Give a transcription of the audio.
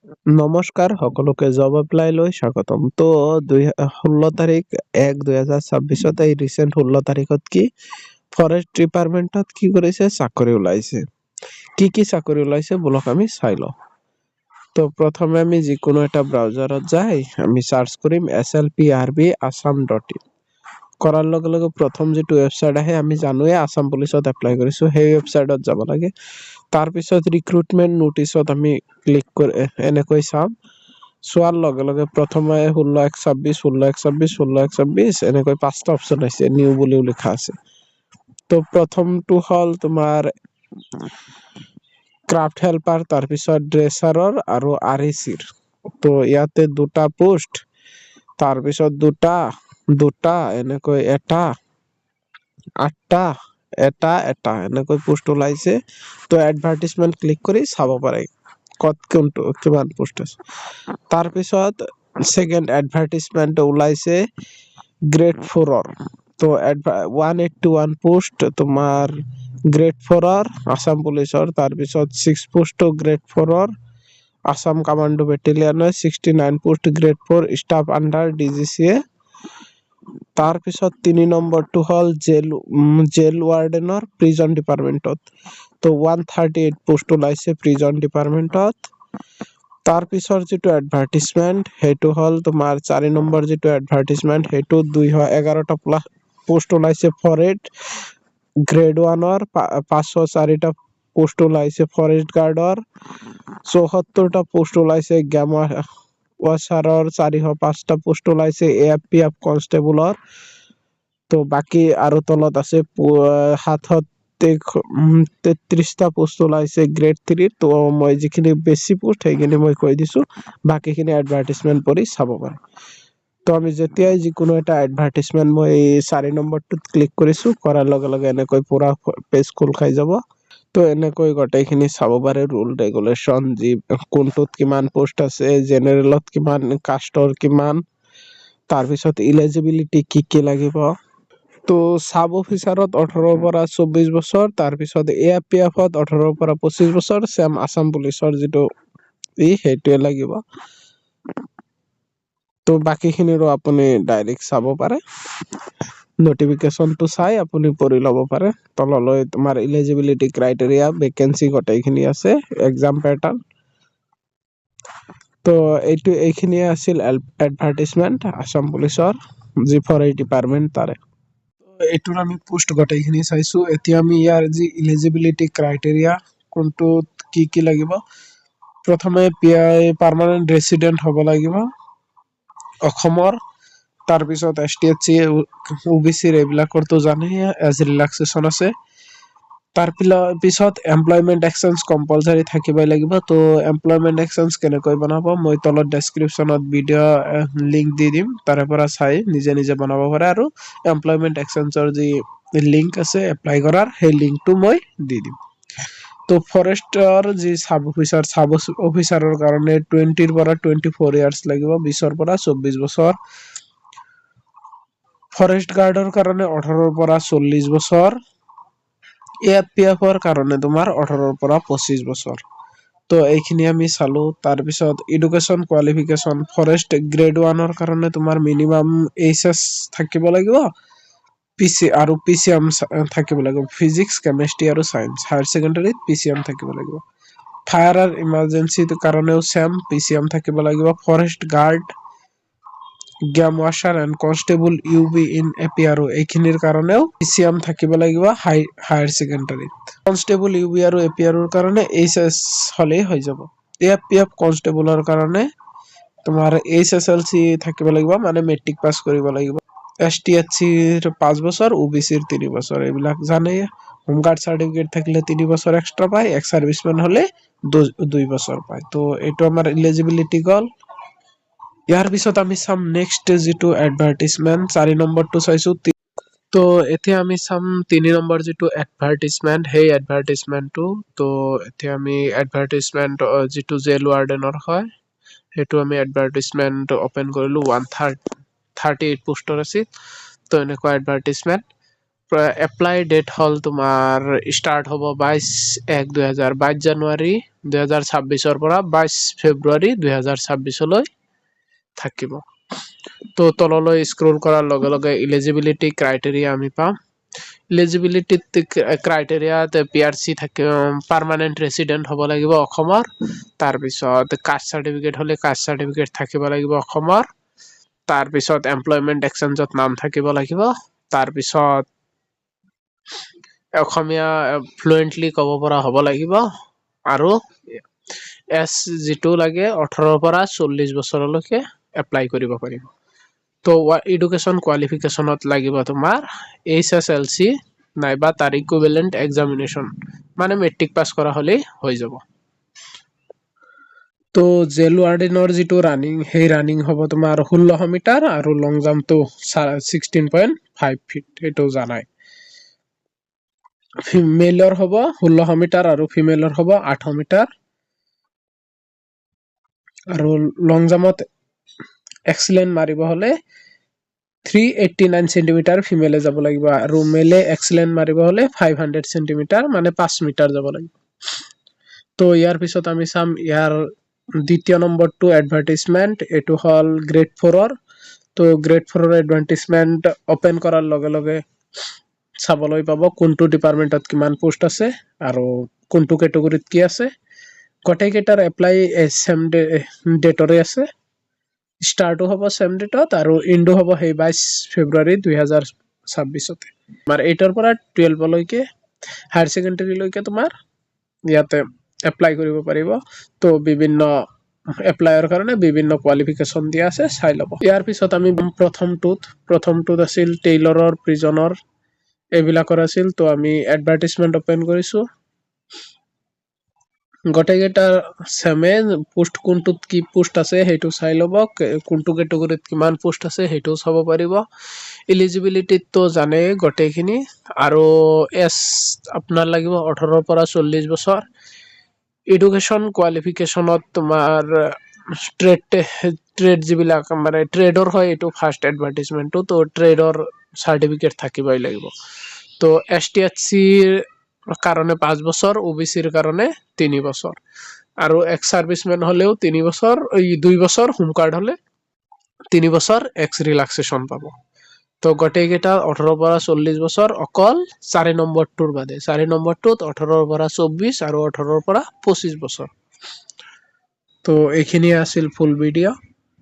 নমস্কাৰ সকলোকে job apply লৈ স্বাগতম। তো 16 তাৰিখ 1/2026 এই ৰিচেণ্ট 16 তাৰিখত কি ফৰেষ্ট ডিপাৰ্টমেণ্টত কি কৰিছে চাকৰি ওলাইছে। কি চাকৰি ওলাইছে বলক আমি চাই লওঁ। তো প্ৰথমে আমি যিকোনো এটা ব্ৰাউজাৰত যাই আমি সাৰ্চ কৰিম slprb.assam.in কৰাৰ লগে লগে প্ৰথম যেটো ওয়েবসাইট আহে আমি জানোৱে আসাম পুলিচত এপ্লাই কৰিছো সেই ওয়েবসাইটত যাব লাগে। তাৰ পিছত ৰিক্ৰুটমেন্ট নোটিছত আমি ক্লিক কৰি এনেকৈ চাম। চোৱাৰ লগে লগে প্ৰথমে 16/1/26 16/1/26 16/1/26 এনেকৈ পাঁচটা অপচন আছে নিউ বুলিও লিখা আছে। তো প্ৰথমটো হল তোমাৰ ক্ৰাফ্ট হেল্পাৰ, তাৰ পিছত ড্ৰেচাৰৰ আৰু আৰইচিৰ। তো ইয়াতে দুটা পোষ্ট, তাৰ পিছত দুটা এনেকৈ এটা 8টা এটা এনেকৈ পোষ্ট ওলাইছে। তো এডভাৰটাইজমেন্ট ক্লিক কৰি চাব পাৰে কত কোনটো কিমান পোষ্ট আছে। তাৰ পিছত সেকেন্ড এডভাৰটাইজমেন্ট ওলাইছে গ্ৰেড 4ৰ। তো 181 পোষ্ট তোমাৰ গ্ৰেড 4ৰ আসাম পুলিচৰ। তাৰ পিছত 6 পোষ্ট গ্ৰেড 4ৰ আসাম কমান্ডো বেটেলিয়নৰ। 69 post grade 4 staff under DGCA. তাৰ পিছত 3 নম্বৰটো হল জেল ওয়াৰ্ডেনৰ প্ৰিজন ডিপাৰ্টমেন্টত। তো 138 পোষ্ট ওলাইছে প্ৰিজন ডিপাৰ্টমেন্টত। তাৰ পিছৰ যেটো এডভাৰটাইজমেন্ট হেটো হল তোমাৰ 4 নম্বৰ যেটো এডভাৰটাইজমেন্ট হেটো 211টা পোষ্ট ওলাইছে ফৰেষ্ট গ্ৰেড 1ৰ। 504টা পোষ্ট ওলাইছে ফৰেষ্ট গাৰ্ডৰ। 74টা পোষ্ট ওলাইছে গেম ৱাচাৰৰ। 405টা পোষ্ট ওলাইছে এএফপিএফ কনষ্টেবলৰ। তো বাকি আৰু তলত আছে 733টা পোষ্ট ওলাইছে গ্ৰেড 3। তো মই যিখিনি বেছি পোষ্ট সেইখিনি মই কৈ দিছো, বাকিখিনি এডভাৰটাইজমেন্ট পঢ়ি চাব পাৰে। তো আমি যেতিয়াই যিকোনো এটা এডভাৰটাইজমেন্ট মই 4 নম্বৰটোত ক্লিক কৰিছো, কৰাৰ লগে লগে এনেকৈ পুৰা পেজ খোল খাই যাব। তো এনেকৈ গোটেইখিনি চাব পাৰে ৰুল ৰেগুলেশন, যি কোনটোত কিমান পোষ্ট আছে, জেনেৰেলত কিমান, কাষ্টৰ কিমান, তাৰ পিছত ইলিজিবিলিটি কি লাগিব। তো সাব অফিচাৰত 18ৰ পৰা 24 বছৰ, তাৰ পিছত এএফপিএফত 18ৰ পৰা 25 বছৰ, সেম আসাম পুলিচৰ যেটো সেইটোৱে লাগিব। তো বাকিখিনিৰো আপুনি ডাইৰেক্ট চাব পাৰে। নটিফিকেশনটো চাই আপুনি পঢ়ি ল'ব পাৰে। তললৈ তোমাৰ ইলিজিবিলিটি ক্ৰাইটেৰিয়া ভেকেন্সি গোটেইখিনি আছে, এক্সাম প্যাটাৰ্ন। তো এইখিনিয়ে আছিল এডভাৰটাইজমেন্ট আসাম পুলিচৰ যি ফৰেষ্ট ডিপাৰ্টমেন্ট তাৰে। এইটোৰ আমি পোষ্ট গোটেইখিনি চাইছো। এতিয়া আমি ইয়াৰ যি ইলিজিবিলিটি ক্ৰাইটেৰিয়া কোনটোত কি লাগিব। প্ৰথমে পাৰ্মানেন্ট ৰেসিডেন্ট হ'ব লাগিব অসমৰ। তাৰ পিছত STHC OBC এইবিলাকৰতো জানেই এজ ৰিলেক্সেশন আছে। তাৰ পিছত এমপ্লয়মেন্ট এক্সচেঞ্জ কম্পালসৰি থাকিবই লাগিব। তো এমপ্লয়মেন্ট এক্সচেঞ্জ কেনেকৈ বনাব মই তলত ডেসক্ৰিপচনত ভিডিও লিংক দি দিম, তাৰে পৰা চাই নিজে বনাব পাৰে। আৰু এমপ্লয়মেন্ট এক্সচেঞ্জৰ যি লিংক আছে এপ্লাই কৰাৰ, সেই লিংকটো মই দি দিম। তো ফৰেষ্টৰ যি সাব অফিচাৰৰ কাৰণে 20ৰ পৰা 24 ইয়াৰ্স লাগিব, 20ৰ পৰা 24 বছৰ। ফৰেষ্ট গাৰ্ডৰ কাৰণে 18ৰ পৰা 40 বছৰ। এএফপিএফৰ কাৰণে তোমাৰ 18ৰ পৰা 25 বছৰ। তো এইখিনি আমি চালো। তাৰ পিছত এডুকেশন কোৱালিফিকেশন ফৰেষ্ট গ্ৰেড 1ৰ কাৰণে তোমাৰ মিনিমাম এইচএস থাকিব লাগিব, পিচিএম থাকিব লাগিব, ফিজিক্স কেমিষ্ট্ৰি আৰু সায়েন্স। হায়াৰ সেকেন্ডাৰীত পিচিএম থাকিব লাগিব। ফায়াৰ আৰু ইমাৰ্জেন্সিৰ কাৰণেও সেম পিচিএম থাকিব লাগিব। Forest guard, game watcher and constable UB in APRO এইখিনিৰ কাৰণেও পিচিএম থাকিব লাগিব হায়াৰ সেকেন্ডাৰীত। কনষ্টেবল UB আৰু APROৰ কাৰণে এইচএস হলেই হৈ যাব। এএফপিএফ কনষ্টেবলৰ কাৰণে তোমাৰ HSLC থাকিব লাগিব, মানে মেট্ৰিক পাছ কৰিব লাগিব। STHC 5 বছৰ, OBCৰ 3 বছৰ, এইবিলাক জানেই। হোমগাৰ্ড সাৰ্টিফিকেট থাকিলে 3 বছৰ এক্সট্ৰা পায়, এক্স সাৰ্ভিসমেন হলে 2 বছৰ পায়। তো এইটো আমাৰ ইলিজিবিলিটি গল। ইয়াৰ পিছত আমি চাম নেক্সট যেটো এডভাৰটাইজমেন্ট 4 নম্বৰটো চাইছো। তো এতিয়া আমি চাম 3 নম্বৰ যেটো এডভাৰটাইজমেন্ট, সেই এডভাৰটাইজমেন্টটো। তো এতিয়া আমি এডভাৰটাইজমেন্ট যেটো জেল ওয়াৰ্ডেনৰ হয় সেইটো আমি এডভাৰটাইজমেন্ট ওপেন কৰিলো। 138 পোষ্টৰ আছিল। তো এনেকুৱা এডভাৰটাইজমেন্ট এপ্লাই ডেট হল তোমাৰ ষ্টাৰ্ট হ'ব 22/1/2022 জানুৱাৰী 2026 পৰা 22 ফেব্ৰুৱাৰী 2026 থাকিব। তো তললৈ স্ক্ৰল কৰাৰ লগে লগে ইলিজিবিলিটি ক্ৰাইটেৰিয়া আমি পাম। ইলিজিবিলিটি ক্ৰাইটেৰিয়াত PRC থাকে, পাৰ্মানেণ্ট ৰেচিডেণ্ট হ'ব লাগিব অসমৰ। তাৰপিছত কাষ্ট চাৰ্টিফিকেট হ'লে কাষ্ট চাৰ্টিফিকেট থাকিব লাগিব অসমৰ। তাৰপিছত এমপ্লয়মেণ্ট এক্সচেঞ্জত নাম থাকিব লাগিব। তাৰপিছত অসমীয়া ফ্লুৱেণ্টলি ক'ব পৰা হ'ব লাগিব। আৰু যিটো লাগে 18 পৰা 40 বছৰলৈকে এপ্লাই কৰিব পাৰিব। তো এডুকেশ্যন কোৱালিফিকেশ্যনত লাগিব তোমাৰ HSLC নাইবা তাৰ ইকুইভেলেণ্ট এক্সামিনেশ্যন, মানে মেট্ৰিক পাছ কৰা হ'লেই হৈ যাব। তো জেল ৱাৰ্ডেনৰ যিটো ৰানিং, সেই ৰানিং হ'ব তোমাৰ 1600 মিটাৰ আৰু লং জাম্পটো 16.5 ফিট, এইটো জানাই। মেলৰ হ'ব 1600 মিটাৰ আৰু ফিমেলৰ হ'ব 800 মিটাৰ। আৰু লং জাম্পত এক্সিলেণ্ট মাৰিব হ'লে 389 সেন্টিমিটাৰ ফিমেলে যাব লাগিব আৰু মেলে এক্সিলেণ্ট মাৰিব হ'লে 500 সেন্টিমিটাৰ, মানে 5 মিটাৰ যাব লাগিব। তো ইয়াৰ পিছত আমি চাম ইয়াৰ দ্বিতীয় নম্বৰটো এডভাৰটাইজমেণ্ট, এইটো হ'ল গ্ৰেড 4-ৰ। তো গ্ৰেড 4-ৰ এডভাৰটাইজমেণ্ট অপেন কৰাৰ লগে লগে চাবলৈ পাব কোনটো ডিপাৰ্টমেণ্টত কিমান পোষ্ট আছে আৰু কোনটো কেটেগৰীত কি আছে। গোটেইকেইটাৰ এপ্লাই চেম ডেটৰে আছে। ষ্টাৰ্টো হ'ব চেম ডেটত আৰু ইণ্ডো হ'ব সেই 22 ফেব্ৰুৱাৰী 2026। তোমাৰ 8-ৰ পৰা 12লৈকে হায়াৰ ছেকেণ্ডেৰীলৈকে তোমাৰ ইয়াতে এপ্লাই কৰিব পাৰিব। তো বিভিন্ন এপ্লাইৰ কাৰণে বিভিন্ন কোৱালিফিকেশ্যন দিয়া আছে, চাই ল'ব। ইয়াৰ পিছত আমি প্ৰথমটোত আছিল টেইলৰৰ, প্ৰিজনৰ, এইবিলাকৰ আছিল। তো আমি এডভাৰটাইজমেণ্ট অপেন কৰিছো। গোটেইকেইটা চেমে, পোষ্ট কোনটোত কি পোষ্ট আছে সেইটো চাই ল'ব, কোনটো কেটেগৰীত কিমান পোষ্ট আছে সেইটোও চাব পাৰিব। ইলিজিবিলিটিটো জানেই গোটেইখিনি। আৰু আপোনাৰ লাগিব 18 পৰা 40 বছৰ। এডুকেশ্যন কোৱালিফিকেশ্যনত তোমাৰ ট্ৰেড যিবিলাক মানে ট্ৰেডৰ হয়, এইটো ফাৰ্ষ্ট এডভাৰটাইজমেণ্টটো। তো ট্ৰেডৰ চাৰ্টিফিকেট থাকিবই লাগিব। তো ST/SCৰ কাৰণে 5 বছৰ, OBCৰ কাৰণে 3 বছৰ, আৰু এক্স চাৰ্ভিচমেন হ'লেও 2 বছৰ, হোম কাৰ্ড হ'লে 3 বছৰ এক্স ৰিলেক্সেশ্যন পাব। তো গোটেইকেইটা 18 পৰা 40 বছৰ, অকল 4 নম্বৰটোৰ বাদে। 4 নম্বৰটোত 18 পৰা 24 আৰু 18 পৰা 25 বছৰ। তো এইখিনিয়ে আছিল ফুল ভিডিঅ'।